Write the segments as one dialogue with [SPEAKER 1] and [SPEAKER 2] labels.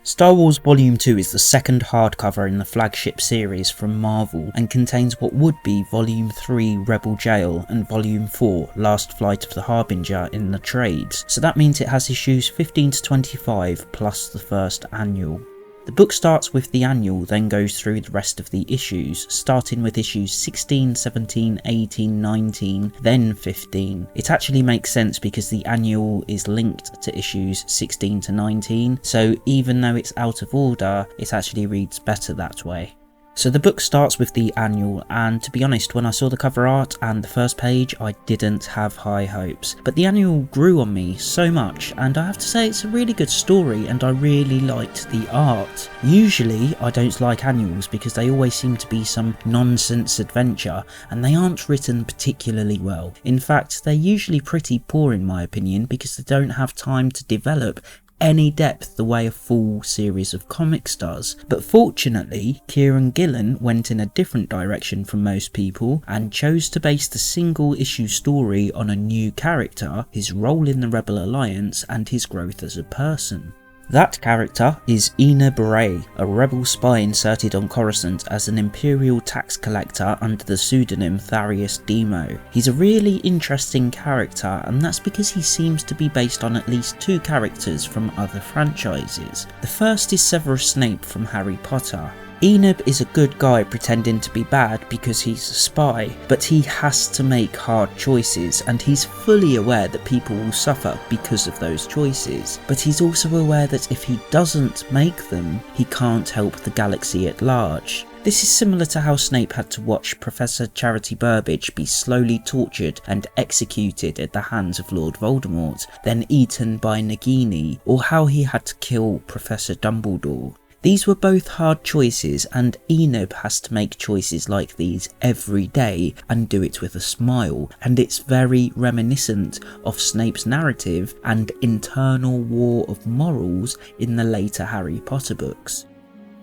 [SPEAKER 1] Star Wars Volume 2 is the second hardcover in the flagship series from Marvel and contains what would be Volume 3 Rebel Jail and Volume 4 Last Flight of the Harbinger in the trades, so that means it has issues 15 to 25 plus the first annual. The book starts with the annual, then goes through the rest of the issues, starting with issues 16, 17, 18, 19, then 15. It actually makes sense because the annual is linked to issues 16 to 19, so even though it's out of order, it actually reads better that way. So the book starts with the annual, and to be honest, when I saw the cover art and the first page, I didn't have high hopes. But the annual grew on me so much, and I have to say it's a really good story and I really liked the art. Usually I don't like annuals because they always seem to be some nonsense adventure, and they aren't written particularly well. In fact, they're usually pretty poor in my opinion because they don't have time to develop any depth the way a full series of comics does. But fortunately, Kieran Gillen went in a different direction from most people and chose to base the single issue story on a new character, his role in the Rebel Alliance and his growth as a person. That character is Eneb Ray, a rebel spy inserted on Coruscant as an Imperial tax collector under the pseudonym Tharius Demo. He's a really interesting character, and that's because he seems to be based on at least two characters from other franchises. The first is Severus Snape from Harry Potter. Eneb is a good guy pretending to be bad because he's a spy, but he has to make hard choices, and he's fully aware that people will suffer because of those choices. But he's also aware that if he doesn't make them, he can't help the galaxy at large. This is similar to how Snape had to watch Professor Charity Burbage be slowly tortured and executed at the hands of Lord Voldemort, then eaten by Nagini, or how he had to kill Professor Dumbledore. These were both hard choices, and Eneb has to make choices like these every day and do it with a smile, and it's very reminiscent of Snape's narrative and internal war of morals in the later Harry Potter books.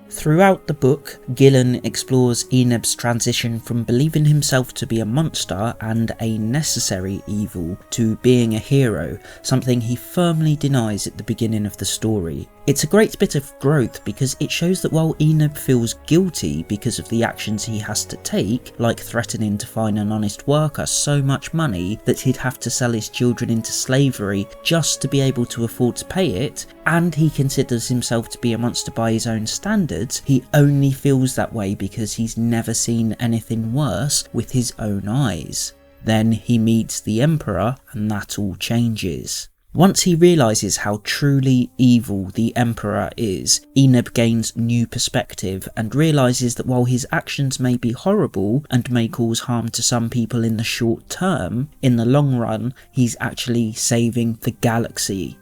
[SPEAKER 1] Throughout the book, Gillen explores Eneb's transition from believing himself to be a monster and a necessary evil to being a hero, something he firmly denies at the beginning of the story. It's a great bit of growth because it shows that while Eneb feels guilty because of the actions he has to take, like threatening to fine an honest worker so much money that he'd have to sell his children into slavery just to be able to afford to pay it, and he considers himself to be a monster by his own standards, he only feels that way because he's never seen anything worse with his own eyes. Then he meets the Emperor and that all changes. Once he realises how truly evil the Emperor is, Eneb gains new perspective and realises that while his actions may be horrible and may cause harm to some people in the short term, in the long run, he's actually saving the galaxy.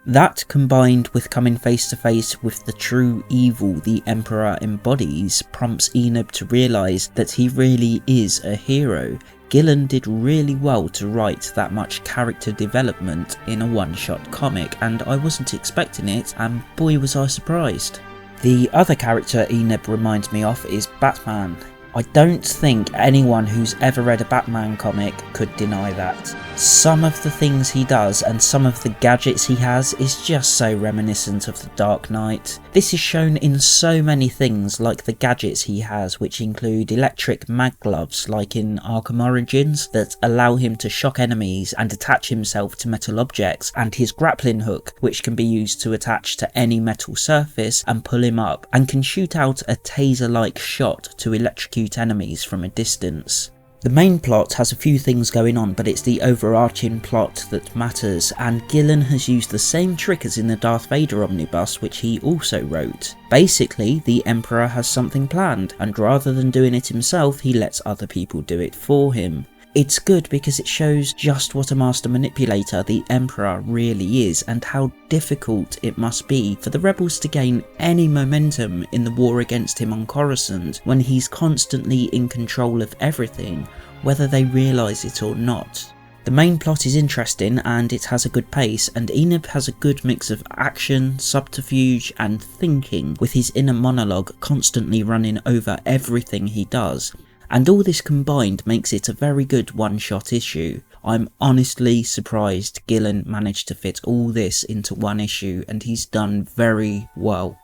[SPEAKER 1] That, combined with coming face to face with the true evil the Emperor embodies, prompts Eneb to realise that he really is a hero. Gillen did really well to write that much character development in a one-shot comic, and I wasn't expecting it, and boy was I surprised. The other character Eneb reminds me of is Batman. I don't think anyone who's ever read a Batman comic could deny that. Some of the things he does and some of the gadgets he has is just so reminiscent of the Dark Knight. This is shown in so many things, like the gadgets he has, which include electric mag gloves like in Arkham Origins that allow him to shock enemies and attach himself to metal objects, and his grappling hook, which can be used to attach to any metal surface and pull him up, and can shoot out a taser-like shot to electrocute enemies from a distance. The main plot has a few things going on, but it's the overarching plot that matters, and Gillen has used the same trick as in the Darth Vader omnibus, which he also wrote. Basically, the Emperor has something planned, and rather than doing it himself, he lets other people do it for him. It's good because it shows just what a master manipulator the Emperor really is, and how difficult it must be for the rebels to gain any momentum in the war against him on Coruscant when he's constantly in control of everything, whether they realise it or not. The main plot is interesting and it has a good pace, and Eneb has a good mix of action, subterfuge and thinking, with his inner monologue constantly running over everything he does. And all this combined makes it a very good one-shot issue. I'm honestly surprised Gillen managed to fit all this into one issue, and he's done very well.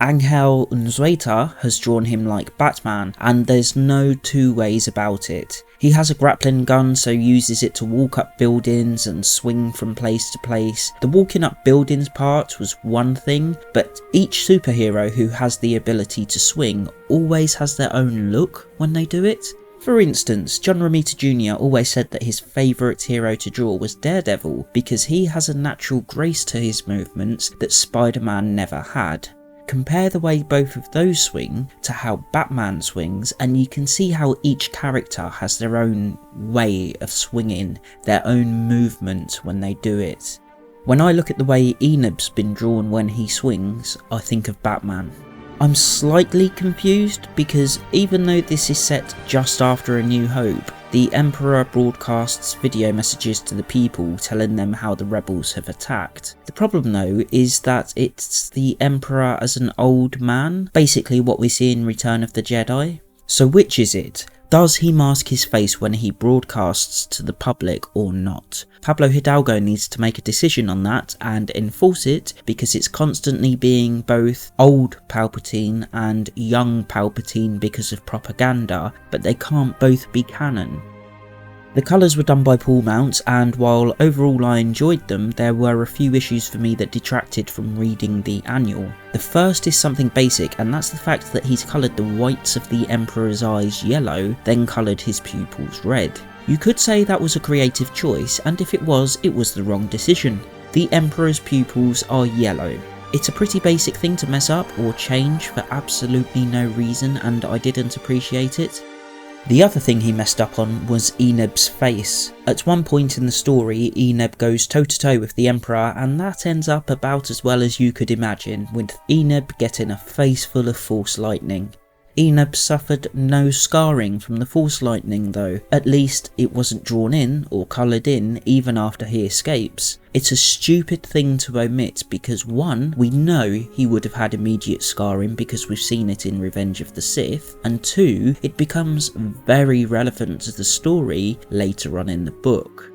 [SPEAKER 1] Angel Unzueta has drawn him like Batman, and there's no two ways about it. He has a grappling gun, so uses it to walk up buildings and swing from place to place. The walking up buildings part was one thing, but each superhero who has the ability to swing always has their own look when they do it. For instance, John Romita Jr. always said that his favourite hero to draw was Daredevil because he has a natural grace to his movements that Spider-Man never had. Compare the way both of those swing to how Batman swings, and you can see how each character has their own way of swinging, their own movement when they do it. When I look at the way Enob's been drawn when he swings, I think of Batman. I'm slightly confused because even though this is set just after A New Hope, the Emperor broadcasts video messages to the people telling them how the rebels have attacked. The problem though is that it's the Emperor as an old man, basically what we see in Return of the Jedi. So which is it? Does he mask his face when he broadcasts to the public or not? Pablo Hidalgo needs to make a decision on that and enforce it because it's constantly being both old Palpatine and young Palpatine because of propaganda, but they can't both be canon. The colours were done by Paul Mounts, and while overall I enjoyed them, there were a few issues for me that detracted from reading the annual. The first is something basic, and that's the fact that he's coloured the whites of the Emperor's eyes yellow, then coloured his pupils red. You could say that was a creative choice, and if it was the wrong decision. The Emperor's pupils are yellow. It's a pretty basic thing to mess up or change for absolutely no reason, and I didn't appreciate it. The other thing he messed up on was Enob's face. At one point in the story, Enob goes toe to toe with the Emperor, and that ends up about as well as you could imagine, with Enob getting a face full of Force lightning. Enob suffered no scarring from the Force lightning though, at least it wasn't drawn in or coloured in even after he escapes. It's a stupid thing to omit because 1, we know he would have had immediate scarring because we've seen it in Revenge of the Sith, and 2, it becomes very relevant to the story later on in the book.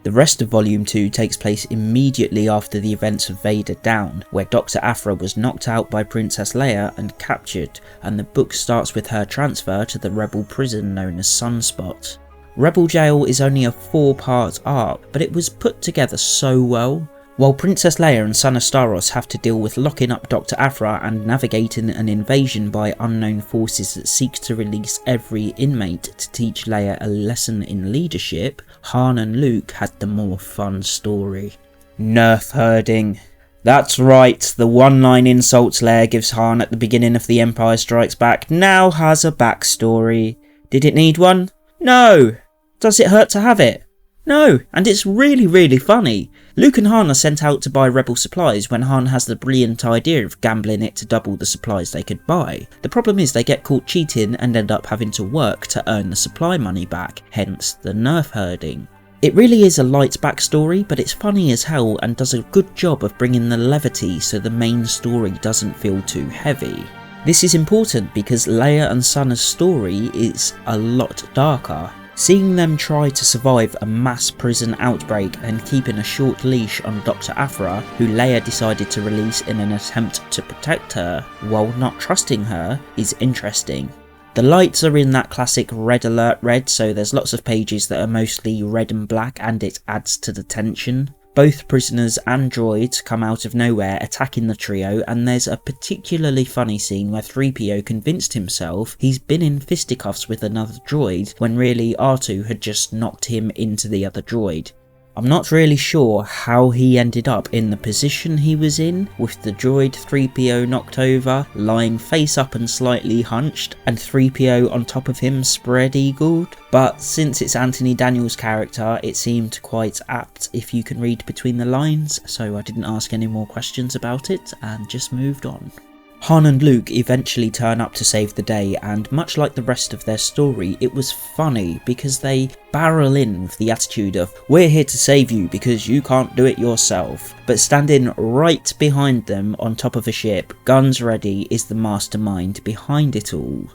[SPEAKER 1] The rest of Volume 2 takes place immediately after the events of Vader Down, where Dr. Aphra was knocked out by Princess Leia and captured, and the book starts with her transfer to the rebel prison known as Sunspot. Rebel Jail is only a 4-part arc, but it was put together so well. While Princess Leia and Son of Staros have to deal with locking up Dr. Aphra and navigating an invasion by unknown forces that seek to release every inmate to teach Leia a lesson in leadership, Han and Luke had the more fun story. Nerf herding. That's right, the one-line insults Leia gives Han at the beginning of The Empire Strikes Back now has a backstory. Did it need one? No! Does it hurt to have it? No, and it's really funny. Luke and Han are sent out to buy rebel supplies when Han has the brilliant idea of gambling it to double the supplies they could buy. The problem is they get caught cheating and end up having to work to earn the supply money back, hence the nerf herding. It really is a light backstory, but it's funny as hell and does a good job of bringing the levity so the main story doesn't feel too heavy. This is important because Leia and Sonna's story is a lot darker. Seeing them try to survive a mass prison outbreak and keeping a short leash on Dr. Aphra, who Leia decided to release in an attempt to protect her, while not trusting her, is interesting. The lights are in that classic red alert red, so there's lots of pages that are mostly red and black and it adds to the tension. Both prisoners and droids come out of nowhere attacking the trio, and there's a particularly funny scene where 3PO convinced himself he's been in fisticuffs with another droid when really R2 had just knocked him into the other droid. I'm not really sure how he ended up in the position he was in, with the droid 3PO knocked over, lying face up and slightly hunched, and 3PO on top of him spread-eagled, but since it's Anthony Daniels' character, it seemed quite apt if you can read between the lines, so I didn't ask any more questions about it and just moved on. Han and Luke eventually turn up to save the day, and much like the rest of their story, it was funny because they barrel in with the attitude of "we're here to save you because you can't do it yourself," but standing right behind them on top of a ship, guns ready, is the mastermind behind it all.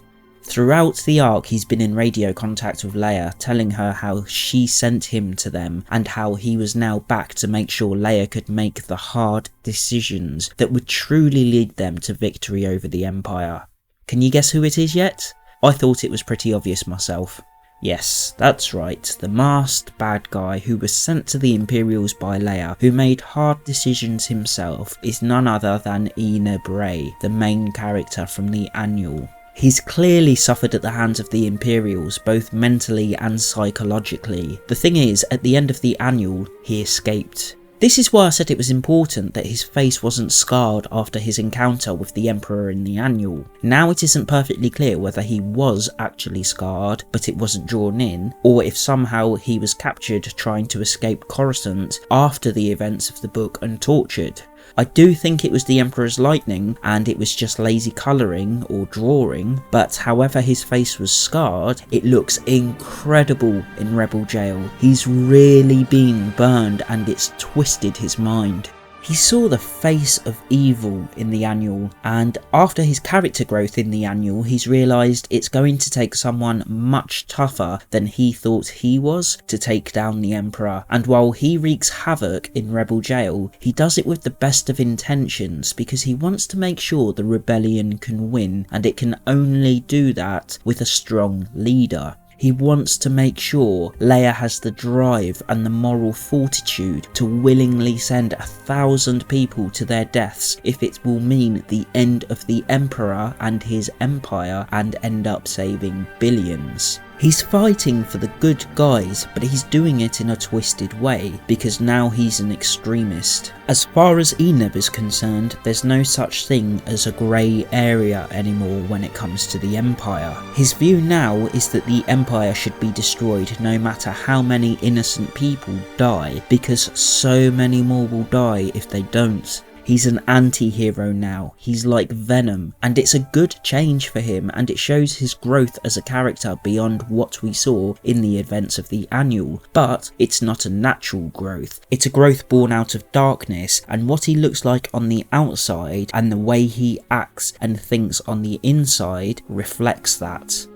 [SPEAKER 1] Throughout the arc, he's been in radio contact with Leia, telling her how she sent him to them and how he was now back to make sure Leia could make the hard decisions that would truly lead them to victory over the Empire. Can you guess who it is yet? I thought it was pretty obvious myself. Yes, that's right, the masked bad guy who was sent to the Imperials by Leia, who made hard decisions himself, is none other than Eneb Ray, the main character from the annual. He's clearly suffered at the hands of the Imperials, both mentally and psychologically. The thing is, at the end of the annual, he escaped. This is why I said it was important that his face wasn't scarred after his encounter with the Emperor in the annual. Now it isn't perfectly clear whether he was actually scarred, but it wasn't drawn in, or if somehow he was captured trying to escape Coruscant after the events of the book and tortured. I do think it was the Emperor's lightning and it was just lazy colouring or drawing, but however his face was scarred, it looks incredible in Rebel Jail. He's really been burned and it's twisted his mind. He saw the face of evil in the annual, and after his character growth in the annual, he's realised it's going to take someone much tougher than he thought he was to take down the Emperor. And while he wreaks havoc in Rebel Jail, he does it with the best of intentions because he wants to make sure the rebellion can win, and it can only do that with a strong leader. He wants to make sure Leia has the drive and the moral fortitude to willingly send 1,000 people to their deaths if it will mean the end of the Emperor and his empire and end up saving billions. He's fighting for the good guys, but he's doing it in a twisted way because now he's an extremist. As far as Eneb is concerned, there's no such thing as a grey area anymore when it comes to the Empire. His view now is that the Empire should be destroyed no matter how many innocent people die, because so many more will die if they don't. He's an anti-hero now, he's like Venom, and it's a good change for him, and it shows his growth as a character beyond what we saw in the events of the annual. But it's not a natural growth, it's a growth born out of darkness, and what he looks like on the outside and the way he acts and thinks on the inside reflects that.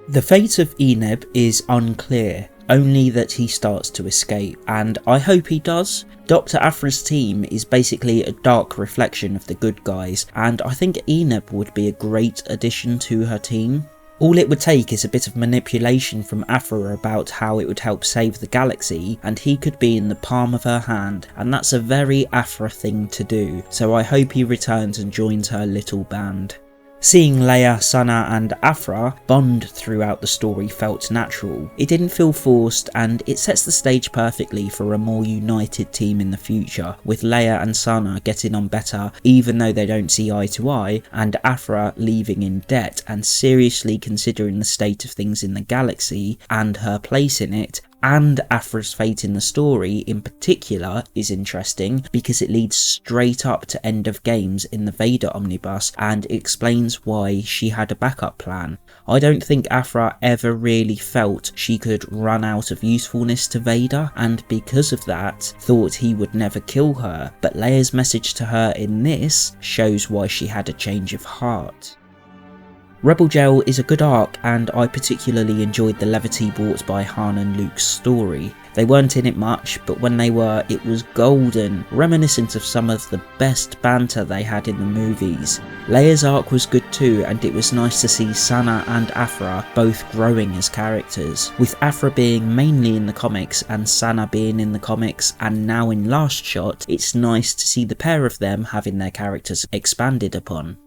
[SPEAKER 1] The fate of Eneb is unclear, only that he starts to escape, and I hope he does. Dr. Aphra's team is basically a dark reflection of the good guys, and I think Eneb would be a great addition to her team. All it would take is a bit of manipulation from Aphra about how it would help save the galaxy, and he could be in the palm of her hand, and that's a very Aphra thing to do, so I hope he returns and joins her little band. Seeing Leia, Sana and Aphra bond throughout the story felt natural. It didn't feel forced, and it sets the stage perfectly for a more united team in the future, with Leia and Sana getting on better even though they don't see eye to eye, and Aphra leaving in debt and seriously considering the state of things in the galaxy and her place in it. And Aphra's fate in the story in particular is interesting because it leads straight up to End of Games in the Vader omnibus and explains why she had a backup plan. I don't think Aphra ever really felt she could run out of usefulness to Vader, and because of that thought he would never kill her, but Leia's message to her in this shows why she had a change of heart. Rebel Jail is a good arc, and I particularly enjoyed the levity brought by Han and Luke's story. They weren't in it much, but when they were, it was golden, reminiscent of some of the best banter they had in the movies. Leia's arc was good too, and it was nice to see Sana and Aphra both growing as characters, with Aphra being mainly in the comics and Sana being in the comics and now in Last Shot. It's nice to see the pair of them having their characters expanded upon.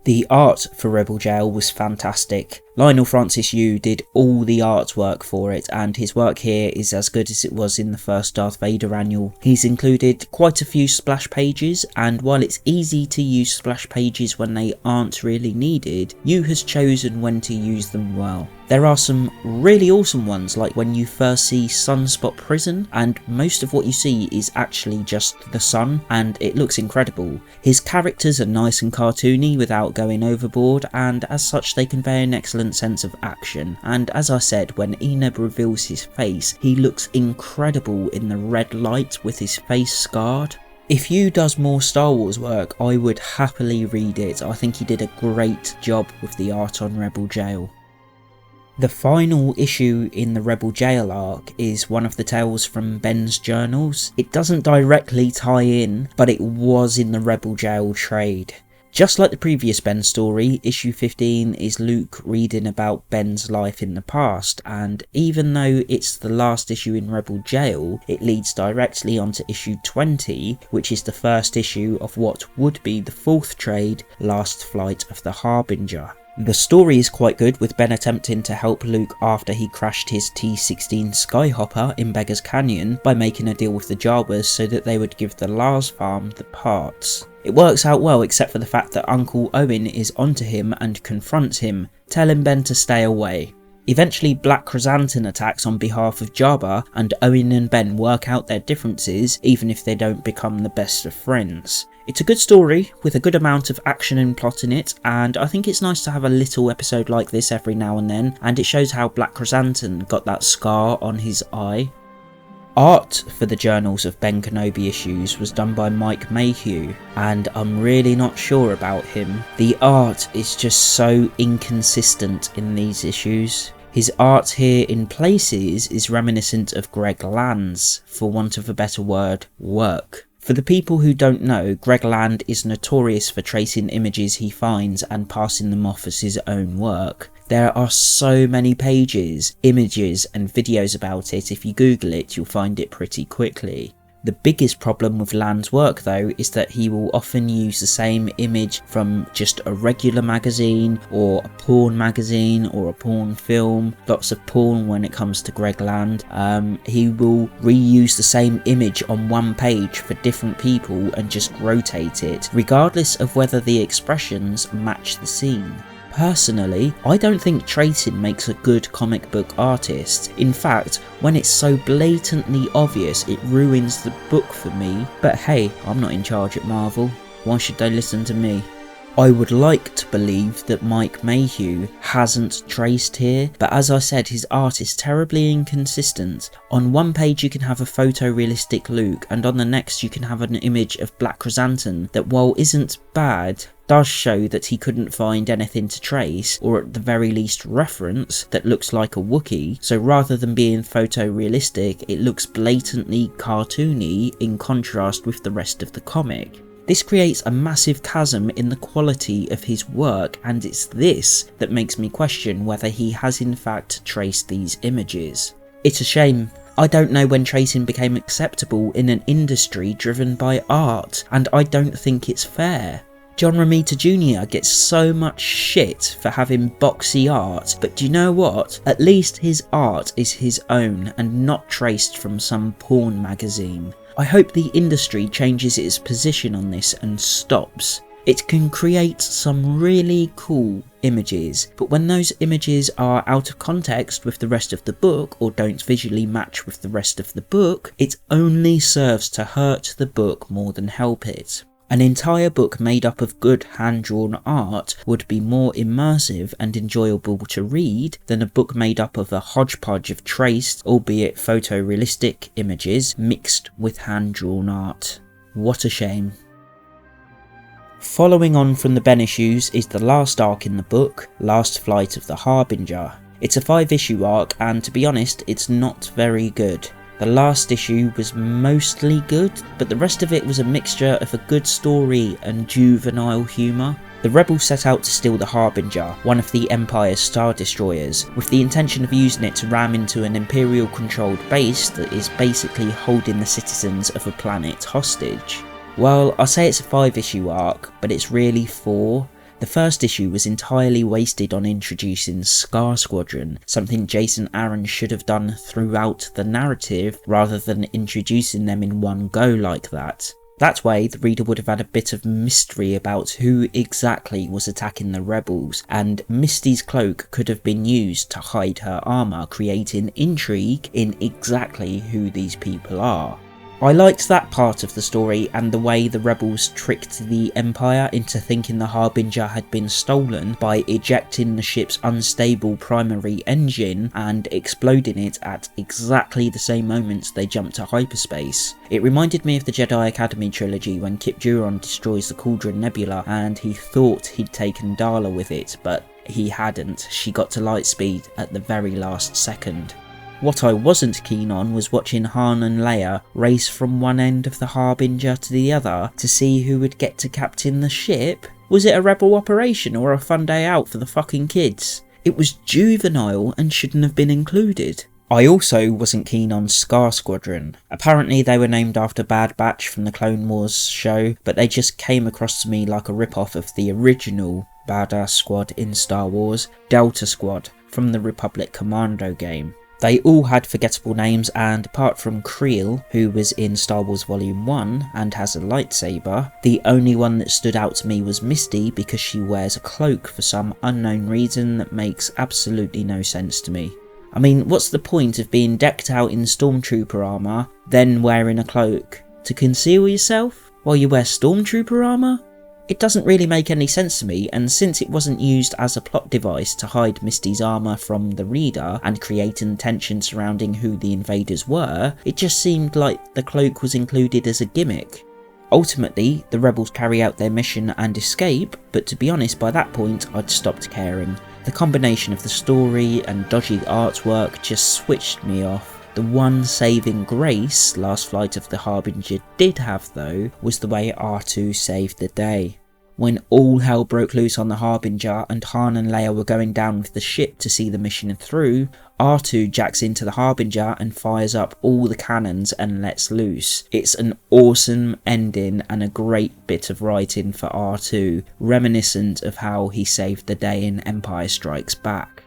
[SPEAKER 1] The art for Rebel Jail was fantastic. Lionel Francis Yu did all the artwork for it, and his work here is as good as it was in the first Darth Vader annual. He's included quite a few splash pages, and while it's easy to use splash pages when they aren't really needed, Yu has chosen when to use them well. There are some really awesome ones, like when you first see Sunspot Prison, and most of what you see is actually just the sun, and it looks incredible. His characters are nice and cartoony without going overboard, and as such they convey an excellent sense of action. And as I said, when Eneb reveals his face, he looks incredible in the red light with his face scarred. If Yu does more Star Wars work, I would happily read it. I think he did a great job with the art on Rebel Jail. The final issue in the Rebel Jail arc is one of the tales from Ben's journals. It doesn't directly tie in, but it was in the Rebel Jail trade. Just like the previous Ben story, issue 15 is Luke reading about Ben's life in the past, and even though it's the last issue in Rebel Jail, it leads directly onto issue 20, which is the first issue of what would be the fourth trade, Last Flight of the Harbinger. The story is quite good, with Ben attempting to help Luke after he crashed his T-16 Skyhopper in Beggar's Canyon by making a deal with the Jawas so that they would give the Lars farm the parts. It works out well, except for the fact that Uncle Owen is onto him and confronts him, telling Ben to stay away. Eventually Black Chrysanthemum attacks on behalf of Jabba, and Owen and Ben work out their differences even if they don't become the best of friends. It's a good story with a good amount of action and plot in it, and I think it's nice to have a little episode like this every now and then, and it shows how Black Chrysanthemum got that scar on his eye. Art for the Journals of Ben Kenobi issues was done by Mike Mayhew, and I'm really not sure about him. The art is just so inconsistent in these issues. His art here in places is reminiscent of Greg Land's, for want of a better word, work. For the people who don't know, Greg Land is notorious for tracing images he finds and passing them off as his own work. There are so many pages, images and videos about it. If you Google it, you'll find it pretty quickly. The biggest problem with Land's work though is that he will often use the same image from just a regular magazine or a porn magazine or a porn film. Lots of porn when it comes to Greg Land. He will reuse the same image on one page for different people and just rotate it, regardless of whether the expressions match the scene. Personally, I don't think tracing makes a good comic book artist. In fact, when it's so blatantly obvious, it ruins the book for me. But hey, I'm not in charge at Marvel. Why should they listen to me? I would like to believe that Mike Mayhew hasn't traced here, but as I said, his art is terribly inconsistent. On one page you can have a photorealistic Luke, and on the next you can have an image of Black Chrysanthemum that, while isn't bad, does show that he couldn't find anything to trace, or at the very least reference, that looks like a Wookiee, so rather than being photorealistic, it looks blatantly cartoony in contrast with the rest of the comic. This creates a massive chasm in the quality of his work, and it's this that makes me question whether he has in fact traced these images. It's a shame. I don't know when tracing became acceptable in an industry driven by art, and I don't think it's fair. John Romita Jr. gets so much shit for having boxy art, but do you know what? At least his art is his own and not traced from some porn magazine. I hope the industry changes its position on this and stops. It can create some really cool images, but when those images are out of context with the rest of the book or don't visually match with the rest of the book, it only serves to hurt the book more than help it. An entire book made up of good hand-drawn art would be more immersive and enjoyable to read than a book made up of a hodgepodge of traced, albeit photorealistic, images mixed with hand-drawn art. What a shame. Following on from the Ben issues is the last arc in the book, Last Flight of the Harbinger. It's a 5-issue arc, and to be honest, it's not very good. The last issue was mostly good, but the rest of it was a mixture of a good story and juvenile humour. The rebels set out to steal the Harbinger, one of the Empire's Star Destroyers, with the intention of using it to ram into an Imperial-controlled base that is basically holding the citizens of a planet hostage. Well, I say it's a 5-issue arc, but it's really 4. The first issue was entirely wasted on introducing Scar Squadron, something Jason Aaron should have done throughout the narrative rather than introducing them in one go like that. That way, the reader would have had a bit of mystery about who exactly was attacking the rebels, and Misty's cloak could have been used to hide her armour, creating intrigue in exactly who these people are. I liked that part of the story and the way the rebels tricked the Empire into thinking the Harbinger had been stolen by ejecting the ship's unstable primary engine and exploding it at exactly the same moments they jumped to hyperspace. It reminded me of the Jedi Academy trilogy when Kip Duron destroys the Cauldron Nebula and he thought he'd taken Darla with it, but he hadn't. She got to light speed at the very last second. What I wasn't keen on was watching Han and Leia race from one end of the Harbinger to the other to see who would get to captain the ship. Was it a rebel operation or a fun day out for the fucking kids? It was juvenile and shouldn't have been included. I also wasn't keen on Scar Squadron. Apparently they were named after Bad Batch from the Clone Wars show, but they just came across to me like a rip-off of the original Badass Squad in Star Wars, Delta Squad, from the Republic Commando game. They all had forgettable names, and apart from Creel, who was in Star Wars Volume 1 and has a lightsaber, the only one that stood out to me was Misty because she wears a cloak for some unknown reason that makes absolutely no sense to me. I mean, what's the point of being decked out in stormtrooper armour, then wearing a cloak? To conceal yourself while you wear stormtrooper armour? It doesn't really make any sense to me, and since it wasn't used as a plot device to hide Misty's armour from the reader and creating tension surrounding who the invaders were, it just seemed like the cloak was included as a gimmick. Ultimately, the rebels carry out their mission and escape, but to be honest, by that point I'd stopped caring. The combination of the story and dodgy artwork just switched me off. The one saving grace Last Flight of the Harbinger did have though, was the way R2 saved the day. When all hell broke loose on the Harbinger and Han and Leia were going down with the ship to see the mission through, R2 jacks into the Harbinger and fires up all the cannons and lets loose. It's an awesome ending and a great bit of writing for R2, reminiscent of how he saved the day in Empire Strikes Back.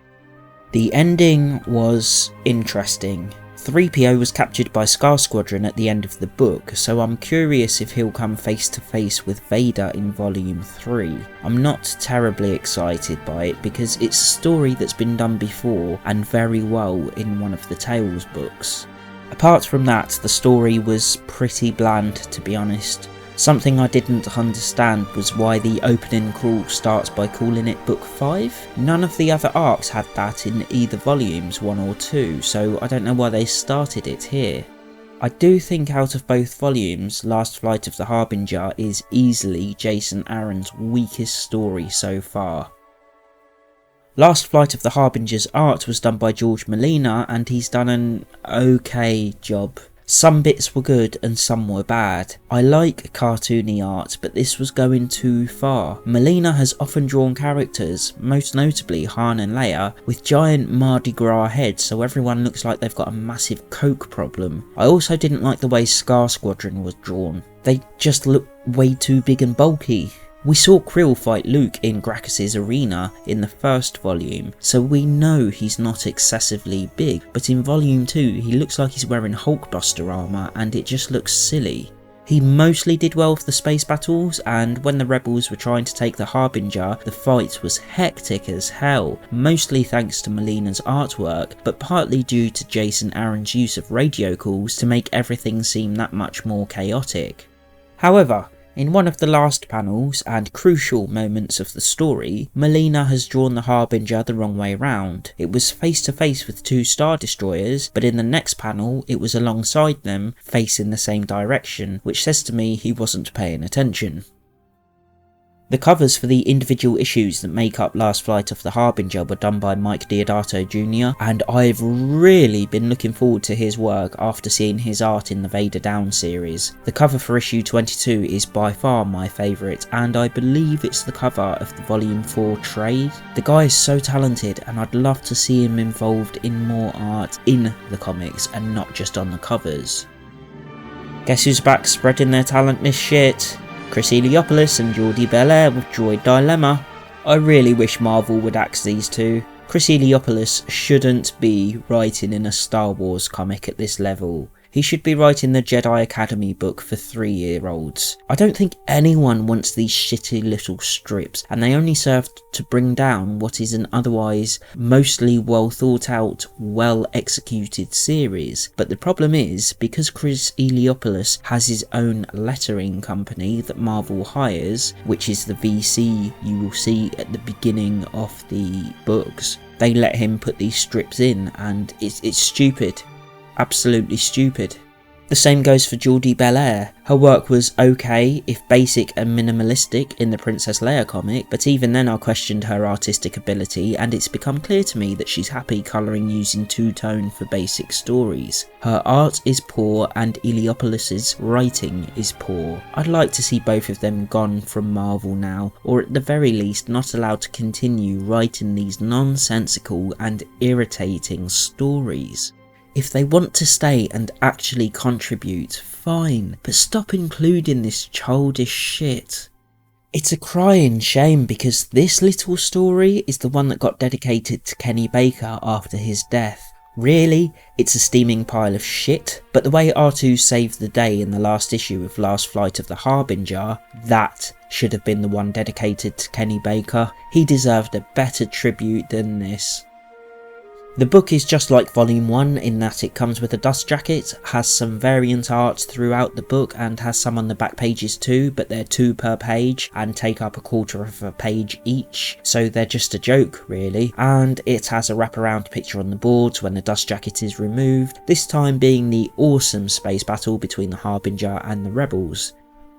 [SPEAKER 1] The ending was interesting. 3PO was captured by Scar Squadron at the end of the book, so I'm curious if he'll come face to face with Vader in Volume 3. I'm not terribly excited by it because it's a story that's been done before and very well in one of the Tales books. Apart from that, the story was pretty bland, to be honest. Something I didn't understand was why the opening crawl starts by calling it Book 5. None of the other arcs had that in either volumes 1 or 2, so I don't know why they started it here. I do think out of both volumes, Last Flight of the Harbinger is easily Jason Aaron's weakest story so far. Last Flight of the Harbinger's art was done by George Molina and he's done an okay job. Some bits were good and some were bad. I like cartoony art, but this was going too far. Molina has often drawn characters, most notably Han and Leia, with giant Mardi Gras heads so everyone looks like they've got a massive coke problem. I also didn't like the way Scar Squadron was drawn. They just look way too big and bulky. We saw Krill fight Luke in Gracchus's arena in the first volume, so we know he's not excessively big, but in volume 2 he looks like he's wearing Hulkbuster armour and it just looks silly. He mostly did well for the space battles, and when the rebels were trying to take the Harbinger, the fight was hectic as hell, mostly thanks to Molina's artwork, but partly due to Jason Aaron's use of radio calls to make everything seem that much more chaotic. However, in one of the last panels and crucial moments of the story, Molina has drawn the Harbinger the wrong way round. It was face to face with 2 Star Destroyers, but in the next panel it was alongside them, facing the same direction, which says to me he wasn't paying attention. The covers for the individual issues that make up Last Flight of the Harbinger were done by Mike Deodato Jr., and I've really been looking forward to his work after seeing his art in the Vader Down series. The cover for issue 22 is by far my favourite, and I believe it's the cover of the Volume 4 trade. The guy is so talented and I'd love to see him involved in more art in the comics and not just on the covers. Guess who's back spreading their talent this shit? Chris Eliopoulos and Jordi Belair with Droid Dilemma. I really wish Marvel would axe these two. Chris Eliopoulos shouldn't be writing in a Star Wars comic at this level. He should be writing the Jedi Academy book for 3-year-olds. I don't think anyone wants these shitty little strips, and they only serve to bring down what is an otherwise mostly well thought out, well executed series. But the problem is, because Chris Eliopoulos has his own lettering company that Marvel hires, which is the VC you will see at the beginning of the books, they let him put these strips in, and it's stupid. Absolutely stupid. The same goes for Geordie Belair. Her work was okay, if basic and minimalistic, in the Princess Leia comic, but even then I questioned her artistic ability, and it's become clear to me that she's happy colouring using two-tone for basic stories. Her art is poor and Eliopoulos' writing is poor. I'd like to see both of them gone from Marvel now, or at the very least not allowed to continue writing these nonsensical and irritating stories. If they want to stay and actually contribute, fine, but stop including this childish shit. It's a crying shame because this little story is the one that got dedicated to Kenny Baker after his death. Really, it's a steaming pile of shit, but the way R2 saved the day in the last issue of Last Flight of the Harbinger, that should have been the one dedicated to Kenny Baker. He deserved a better tribute than this. The book is just like Volume 1 in that it comes with a dust jacket, has some variant art throughout the book and has some on the back pages too, but they're 2 per page and take up a quarter of a page each, so they're just a joke really, and it has a wraparound picture on the boards when the dust jacket is removed, this time being the awesome space battle between the Harbinger and the Rebels.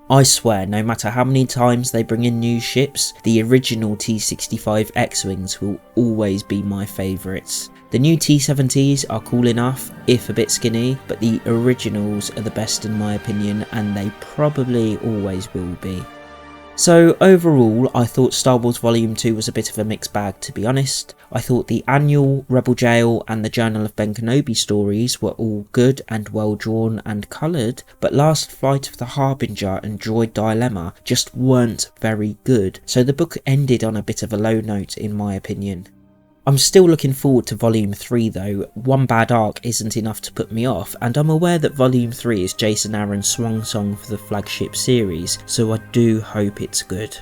[SPEAKER 1] I swear, no matter how many times they bring in new ships, the original T-65 X-Wings will always be my favourites. The new T-70s are cool enough, if a bit skinny, but the originals are the best in my opinion, and they probably always will be. So overall, I thought Star Wars Volume 2 was a bit of a mixed bag, to be honest. I thought the annual Rebel Jail and the Journal of Ben Kenobi stories were all good and well drawn and coloured, but Last Flight of the Harbinger and Droid Dilemma just weren't very good, so the book ended on a bit of a low note in my opinion. I'm still looking forward to Volume 3 though. One bad arc isn't enough to put me off, and I'm aware that Volume 3 is Jason Aaron's swan song for the flagship series, so I do hope it's good.